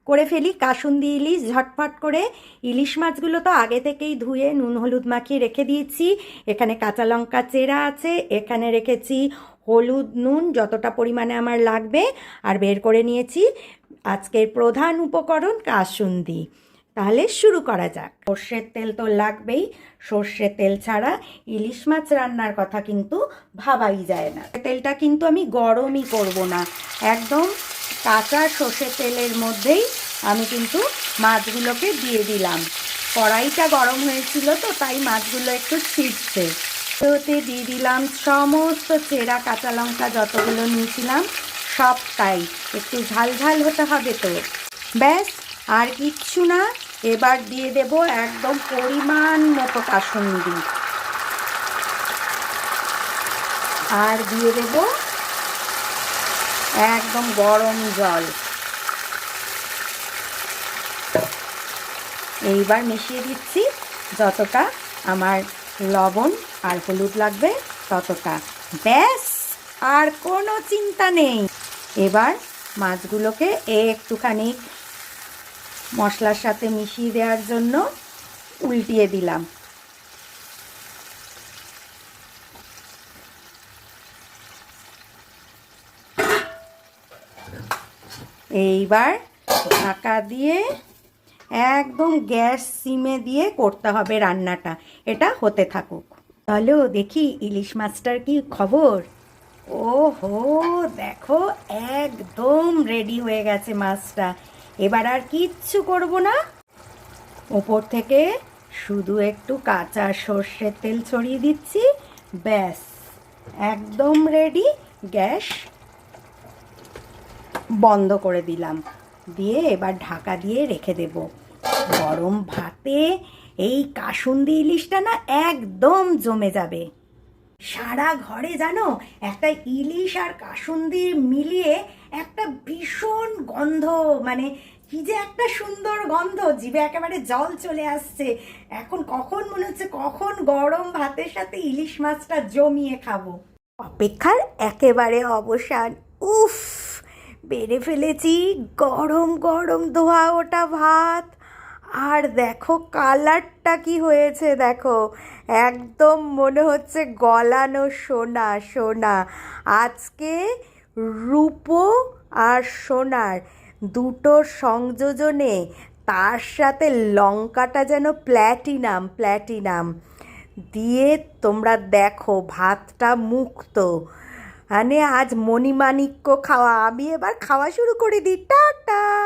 করে ফেলি কাসুন্দি ইলিশ ঝটফট করে। ইলিশ মাছগুলো তো আগে থেকেই ধুয়ে নুন হলুদ মাখিয়ে রেখে দিয়েছি। এখানে কাঁচা লঙ্কা চেরা আছে, এখানে রেখেছি হলুদ নুন যতটা পরিমাণে আমার লাগবে, আর বের করে নিয়েছি আজকের প্রধান উপকরণ কাসুন্দি। তাহলে শুরু করা যাক। সর্ষের তেল তো লাগবেই, সর্ষের তেল ছাড়া ইলিশ মাছ রান্নার কথা কিন্তু ভাবাই যায় না। তেলটা কিন্তু আমি গরমই করব না, একদম কাঁচা সর্ষের তেলের মধ্যেই আমি কিন্তু মাছগুলোকে দিয়ে দিলাম। কড়াইটা গরম হয়েছিল তো তাই মাছগুলো একটু ছিটছে। ওতে দিয়ে দিলাম সমস্ত চেরা কাঁচা লঙ্কা যতগুলো নিয়েছিলাম সবটাই। একটু ঝাল ঝাল হতে হবে তো, ব্যাস আর কিচ্ছু না। এবার দিয়ে দেব একদম পরিমাণ মতো কাসুন্দি, আর দিয়ে দেব একদম গরম জল। এইবার মিশিয়ে দিচ্ছি যতটা আমার লবণ আর হলুদ লাগবে ততটা, ব্যাস আর কোনো চিন্তা নেই। এবার মাছগুলোকে একটুখানি মশলার সাথে মিশিয়ে দেওয়ার জন্য উল্টিয়ে দিলাম। এইবার ঢাকা দিয়ে একদম গ্যাস সিমে দিয়ে করতে হবে রান্নাটা, এটা হতে থাকুক। তাহলে দেখি ইলিশ মাছটার কি খবর। ও হো, দেখো একদম রেডি হয়ে গেছে মাছটা। এবার আর কিচ্ছু করব না, ওপর থেকে শুধু একটু কাঁচা সর্ষের তেল ছড়িয়ে দিচ্ছি, ব্যাস একদম রেডি। গ্যাস বন্ধ করে দিলাম, দিয়ে এবার ঢাকা দিয়ে রেখে দেব। গরম ভাতে এই কাসুন্দি ইলিশটা না একদম জমে যাবে। সারা ঘরে জানো একটা ইলিশ আর কাসুন্দি মিলিয়ে একটা ভীষণ গন্ধ, মানে কি যে একটা সুন্দর গন্ধ, জিভে একেবারে জল চলে আসছে। এখন কখন মনে হচ্ছে কখন গরম ভাতের সাথে ইলিশ মাছটা জমিয়ে খাবো। অপেক্ষার একেবারে অবসান। উফ, বেড়ে ফেলেছি গরম গরম ধোয়া ওটা ভাত। আর দেখো কালারটা কি হয়েছে, দেখো একদম মনে হচ্ছে গলানো সোনা সোনা। আজকে রূপো আর সোনার দুটোর সংযোজনে, তার সাথে লঙ্কাটা যেন প্ল্যাটিনাম প্ল্যাটিনাম দিয়ে তোমরা দেখো ভাতটা মুক্ত, মানে আজ মণিমাণিক্য খাওয়া। আমি এবার খাওয়া শুরু করে দিই। টাটা।